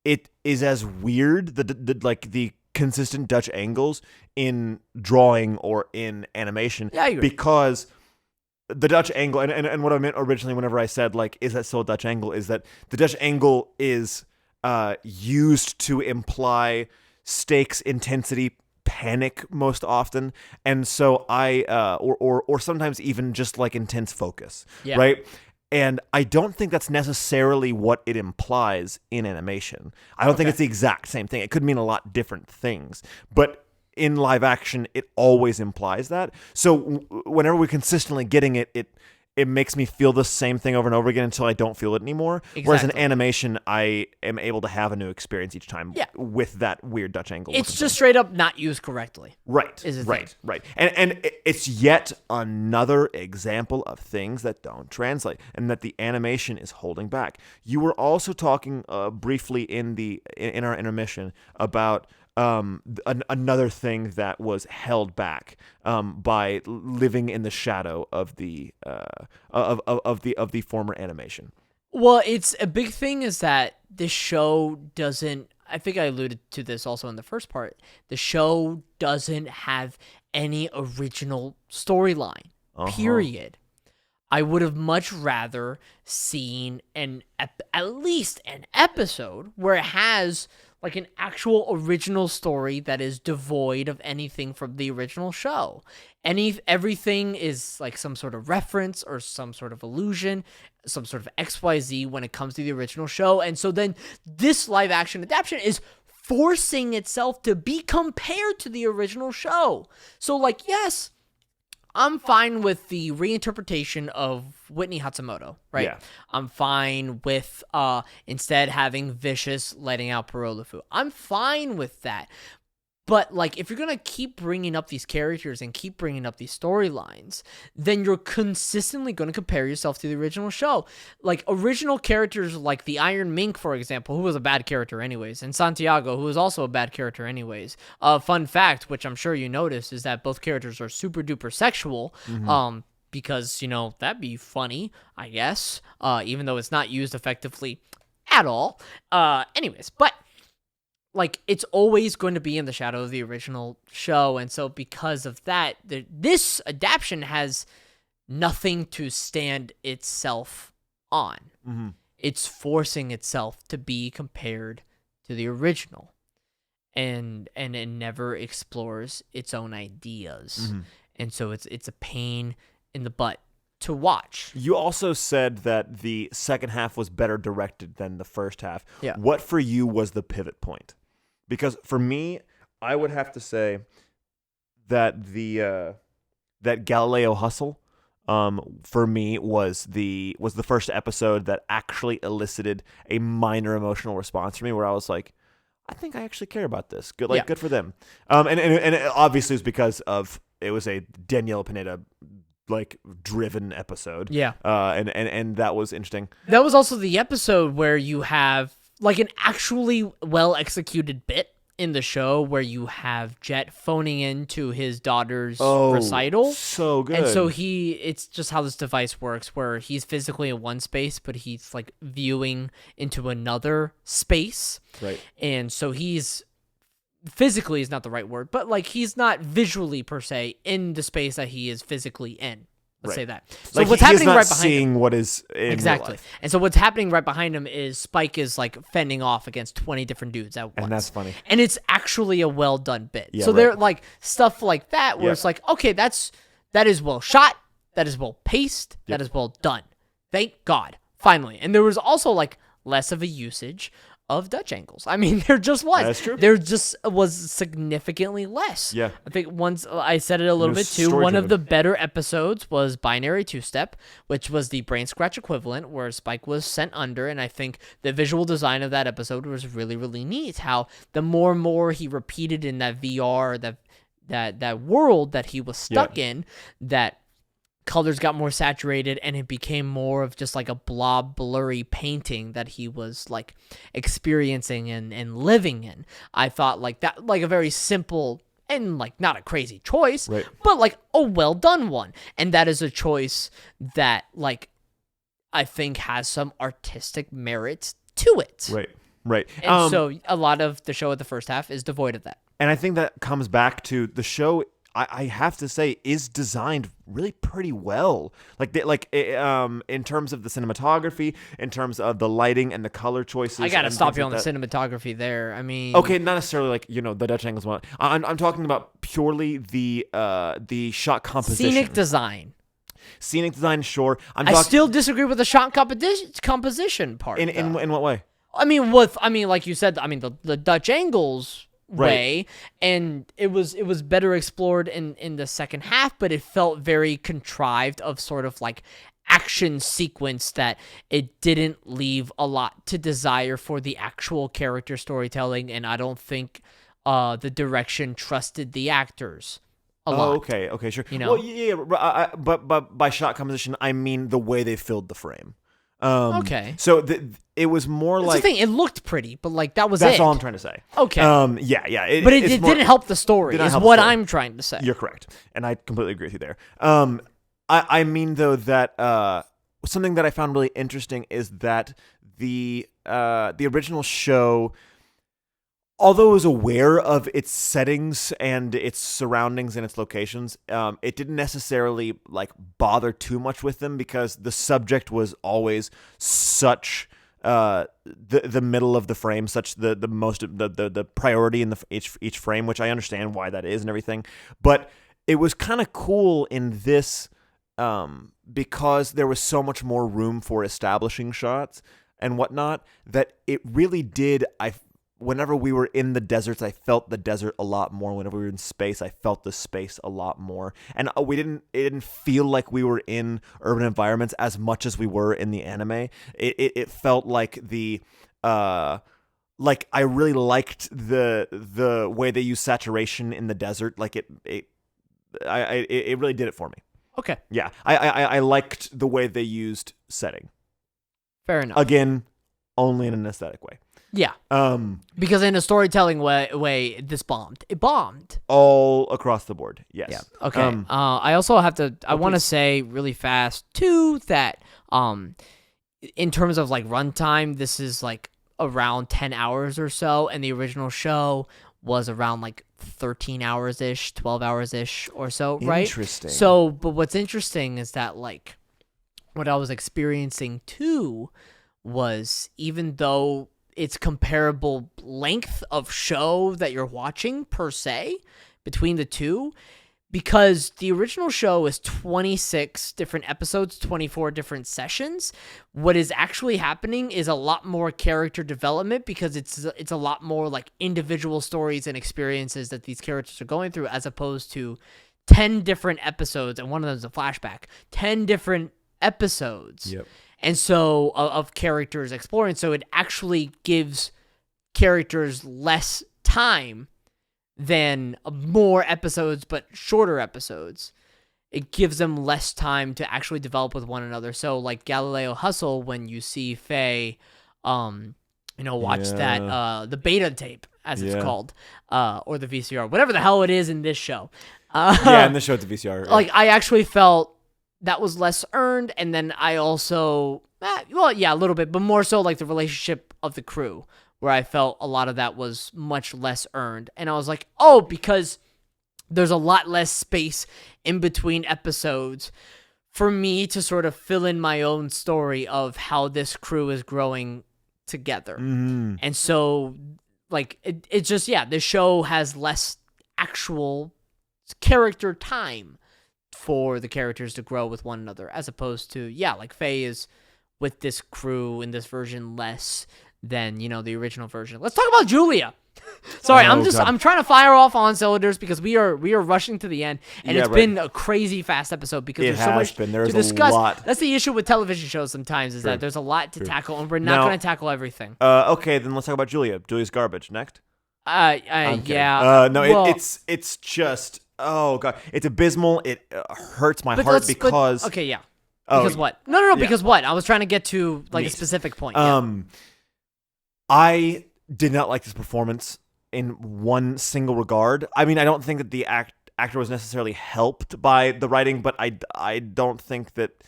it is as weird the consistent Dutch angles in drawing or in animation. Yeah, I agree. Because the Dutch angle and what I meant originally whenever I said like is that still a Dutch angle is that the Dutch angle is used to imply stakes, intensity, panic most often, and so or sometimes even just like intense focus, right? And I don't think that's necessarily what it implies in animation. I don't think it's the exact same thing. It could mean a lot different things, but in live action, it always implies that. So whenever we're consistently getting it, it makes me feel the same thing over and over again until I don't feel it anymore. Exactly. Whereas in animation, I am able to have a new experience each time with that weird Dutch angle. It's just straight up not used correctly. Right. Is the right. thing. Right. And it's yet another example of things that don't translate and that the animation is holding back. You were also talking briefly in our intermission about another thing that was held back by living in the shadow of the former animation. Well, it's a big thing is that this show doesn't. I think I alluded to this also in the first part. The show doesn't have any original storyline. Period. I would have much rather seen at least an episode where it has like an actual original story that is devoid of anything from the original show. Everything is like some sort of reference or some sort of allusion, some sort of XYZ when it comes to the original show. And so then this live action adaptation is forcing itself to be compared to the original show. So like, yes, I'm fine with the reinterpretation of Whitney Hatsumoto, right? Yeah. I'm fine with instead having Vicious letting out Parolufu. I'm fine with that. But, like, if you're going to keep bringing up these characters and keep bringing up these storylines, then you're consistently going to compare yourself to the original show. Like, original characters like the Iron Mink, for example, who was a bad character anyways, and Santiago, who was also a bad character anyways. Fun fact, which I'm sure you noticed, is that both characters are super duper sexual, because, that'd be funny, I guess, even though it's not used effectively at all. Anyways, but like, it's always going to be in the shadow of the original show, and so because of that, this adaptation has nothing to stand itself on. Mm-hmm. It's forcing itself to be compared to the original, and it never explores its own ideas, and so it's a pain in the butt to watch. You also said that the second half was better directed than the first half. Yeah. What for you was the pivot point? Because for me, I would have to say that that Galileo Hustle, for me was the first episode that actually elicited a minor emotional response from me, where I was like, I think I actually care about this. Good, good for them. And it obviously was because it was a Daniela Pineda driven episode. Yeah. And that was interesting. That was also the episode where you have like an actually well executed bit in the show where you have Jet phoning into his daughter's recital. So good. And so it's just how this device works, where he's physically in one space, but he's like viewing into another space. Right. And so he's physically is not the right word, but like he's not visually per se in the space that he is physically in. Let's say that. So like what's he's happening not right behind seeing him, what is in exactly. real life. And so what's happening right behind him is Spike is like fending off against 20 different dudes at once. And that's funny. And it's actually a well done bit. Yeah, so right. they're like stuff like that where it's like, okay, that is well shot, that is well paced, that is well done. Thank God. Finally. And there was also like less of a usage of Dutch angles. I mean, there just was. That's true. There just was significantly less. Yeah. I think once I said it a little bit too. One of the better episodes was Binary Two Step, which was the brain scratch equivalent, where Spike was sent under, and I think the visual design of that episode was really, really neat. How the more and more he repeated in that VR, that world that he was stuck in, that colors got more saturated and it became more of just like a blob blurry painting that he was like experiencing and living in. I thought like that, like a very simple and like not a crazy choice, right, but like a well done one. And that is a choice that like I think has some artistic merit to it. Right. And so a lot of the show at the first half is devoid of that. And I think that comes back to the show. I have to say, is designed really pretty well. In terms of the cinematography, in terms of the lighting and the color choices. I gotta stop you on the cinematography there. I mean, okay, not necessarily the Dutch angles one. I'm talking about purely the shot composition, scenic design. Scenic design, sure. I still disagree with the shot composition part. In what way? I mean, like you said, the Dutch angles. Way, and it was better explored in the second half, but it felt very contrived of sort of like action sequence that it didn't leave a lot to desire for the actual character storytelling, and I don't think the direction trusted the actors a lot. Okay, sure. Well, yeah, but by shot composition, I mean the way they filled the frame. Okay. So it was more That's like the thing. It looked pretty, but like that's it. All I'm trying to say. Okay. Yeah. But it didn't help the story. Is what I'm trying to say. You're correct, and I completely agree with you there. I mean though that something that I found really interesting is that the original show, although it was aware of its settings and its surroundings and its locations, it didn't necessarily bother too much with them, because the subject was always such the middle of the frame, such the priority in each frame, which I understand why that is and everything. But it was kind of cool in this because there was so much more room for establishing shots and whatnot, that it really did. Whenever we were in the deserts, I felt the desert a lot more. Whenever we were in space, I felt the space a lot more. And it didn't feel like we were in urban environments as much as we were in the anime. It felt like the like I really liked the way they use saturation in the desert. Like it really did it for me. Okay. Yeah, I liked the way they used setting. Fair enough. Again, only in an aesthetic way. Yeah. Because in a storytelling way, this bombed. It bombed. All across the board. Yes. Yeah. Okay. I also have to. I want to say really fast too that in terms of like runtime, this is like around 10 hours or so, and the original show was around like 13 hours ish, 12 hours ish or so. Right. Interesting. So, but what's interesting is that like what I was experiencing too was even though it's comparable length of show that you're watching per se between the two, because the original show is 26 different episodes, 24 different sessions. What is actually happening is a lot more character development because it's a lot more like individual stories and experiences that these characters are going through, as opposed to 10 different episodes, and one of them is a flashback. 10 different episodes. Yep. And so of characters exploring, so it actually gives characters less time than more episodes, but shorter episodes. It gives them less time to actually develop with one another. So like Galileo Hustle, when you see Faye, watch that the beta tape, as it's called, or the VCR, whatever the hell it is in this show. In this show it's a VCR. Like I actually felt that was less earned, and then I also, a little bit, but more so like the relationship of the crew, where I felt a lot of that was much less earned. And I was like, oh, because there's a lot less space in between episodes for me to sort of fill in my own story of how this crew is growing together. Mm-hmm. And so, like, it's just, the show has less actual character time for the characters to grow with one another, as opposed to, like Faye is with this crew in this version less than, the original version. Let's talk about Julia. Sorry, I'm trying to fire off on cylinders because we are rushing to the end, and it's been a crazy fast episode because there's so much to discuss. A lot. That's the issue with television shows sometimes, is that there's a lot to tackle, and we're not going to tackle everything. Okay, then let's talk about Julia. Julia's garbage. Next. Yeah. It's just, oh god, it's abysmal. It hurts my heart because. Okay, yeah. Because what? No. Because what? I was trying to get to like a specific point. I did not like this performance in one single regard. I mean, I don't think that the actor was necessarily helped by the writing, but I don't think that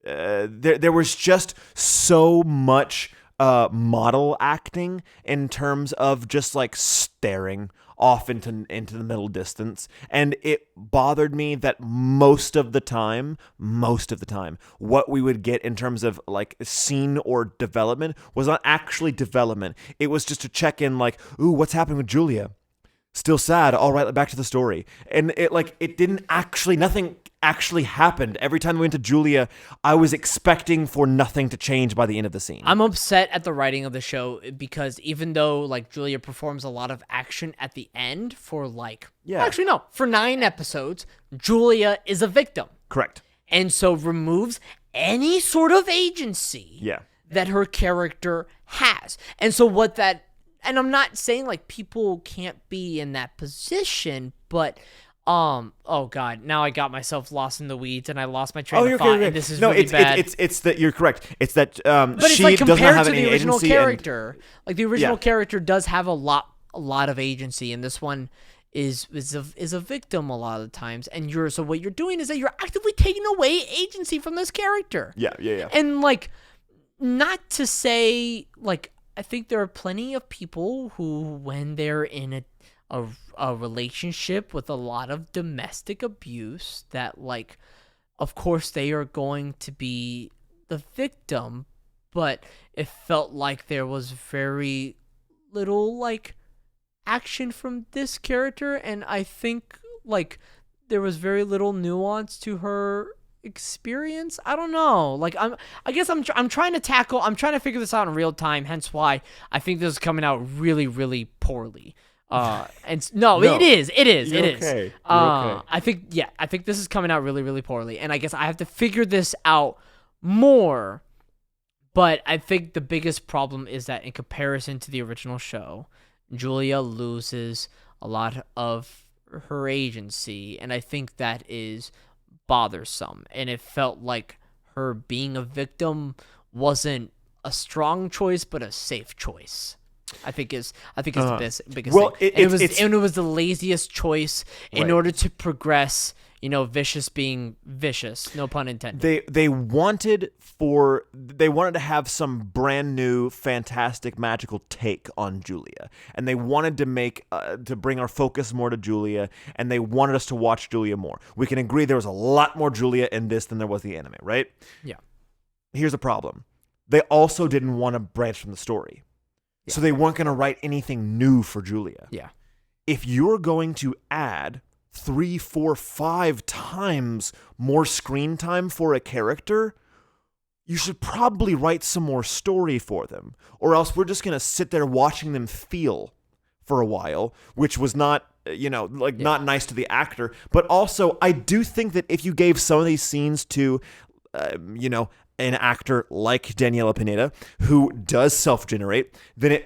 there was just so much model acting in terms of just like staring off into the middle distance, and it bothered me that most of the time what we would get in terms of like scene or development was not actually development. It was just to check in, like, ooh, what's happening with Julia? Still sad. All right, back to the story. And nothing actually happened. Every time we went to Julia, I was expecting for nothing to change by the end of the scene. I'm upset at the writing of the show because even though like Julia performs a lot of action at the end for for 9 episodes, Julia is a victim. Correct. And so removes any sort of agency that her character has. And so and I'm not saying like people can't be in that position, but oh god, now I got myself lost in the weeds and I lost my train of thought. Okay. And this is really bad. It's that you're correct. It's that but she it's like does not have to any the original agency. Character, like the original character does have a lot of agency, and this one is a victim a lot of the times. And so what you're doing is that you're actively taking away agency from this character. Yeah. And like, not to say like, I think there are plenty of people who, when they're in a relationship with a lot of domestic abuse, that like, of course they are going to be the victim, but it felt like there was very little like action from this character, and I think like there was very little nuance to her experience. I don't know. Like I'm trying to figure this out in real time, hence why I think this is coming out really, really poorly. It is. Okay. I think this is coming out really, really poorly, and I guess I have to figure this out more But I think the biggest problem is that in comparison to the original show, Julia loses a lot of her agency, and I think that is bothersome. And it felt like her being a victim wasn't a strong choice, but a safe choice. I think is the biggest Well, thing. And it was the laziest choice in Right. order to progress. Vicious being vicious. No pun intended. They wanted to have some brand new, fantastic, magical take on Julia, and they wanted to to bring our focus more to Julia, and they wanted us to watch Julia more. We can agree there was a lot more Julia in this than there was the anime, right? Yeah. Here's the problem: they also didn't want to branch from the story, so they weren't going to write anything new for Julia. Yeah. If you're going to add 3, 4, 5 times more screen time for a character, you should probably write some more story for them, or else we're just going to sit there watching them feel for a while, which was not not nice to the actor. But also, I do think that if you gave some of these scenes to an actor like Daniela Pineda, who does self-generate, then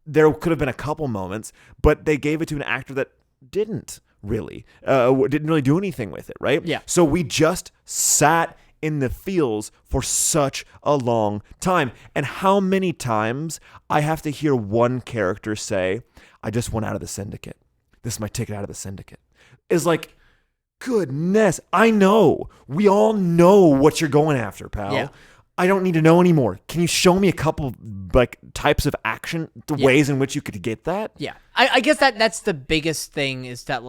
there could have been a couple moments, but they gave it to an actor that didn't really do anything with it, right? Yeah. So we just sat in the feels for such a long time. And how many times I have to hear one character say, I just went out of the syndicate. This is my ticket out of the syndicate. Is like, goodness, I know. We all know what you're going after, pal. Yeah. I don't need to know anymore. Can you show me a couple types of action, the ways in which you could get that? Yeah. I guess that's the biggest thing is that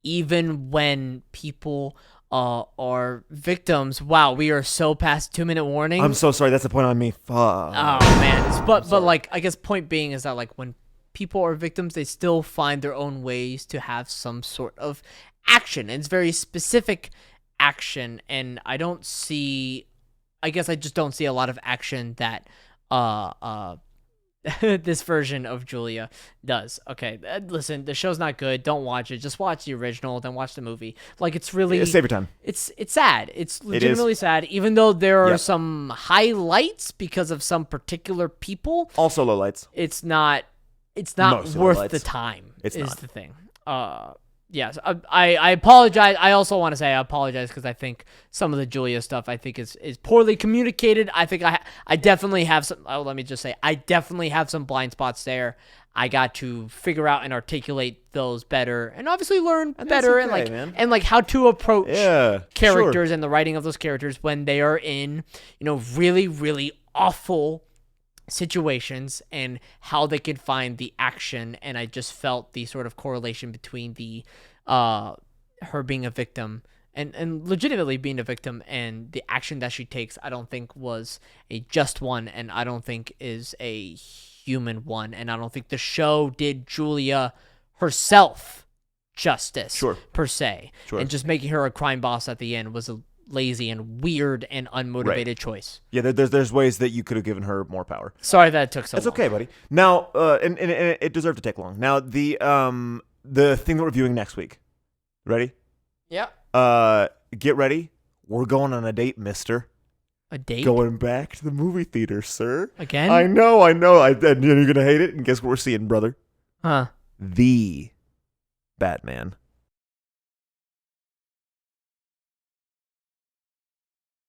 even when people are victims, wow, we are so past 2-minute warning. I'm so sorry. That's the point on me. Fuck. Oh man. But I guess point being is that when people are victims, they still find their own ways to have some sort of action. And it's very specific action, and I just don't see a lot of action that this version of Julia does. Okay, listen, the show's not good. Don't watch it. Just watch the original, then watch the movie. It's really Save your time. It's sad. It's legitimately sad. Even though there are some highlights because of some particular people, Also lowlights. it's not Most worth lowlights. the time. It's is not. the thing. Yes, I apologize. I also want to say I apologize because I think some of the Julia stuff I think is poorly communicated. I think I definitely have some. Oh, let me just say I definitely have some blind spots there. I got to figure out and articulate those better, and obviously learn better, okay, and man. how to approach characters sure. and the writing of those characters when they are in really really awful situations and how they can find the action. And I just felt the sort of correlation between the her being a victim and legitimately being a victim and the action that she takes. I don't think was a just one, and I don't think is a human one, and I don't think the show did Julia herself justice per se. And just making her a crime boss at the end was a lazy and weird and unmotivated choice. Yeah, there's ways that you could have given her more power. Sorry that it took so long. It's okay, buddy. Now, and it deserved to take long. Now, the thing that we're reviewing next week. Ready? Yeah. Get ready. We're going on a date, mister. A date? Going back to the movie theater, sir. Again? I know. And you're going to hate it. And guess what we're seeing, brother? Huh. The Batman.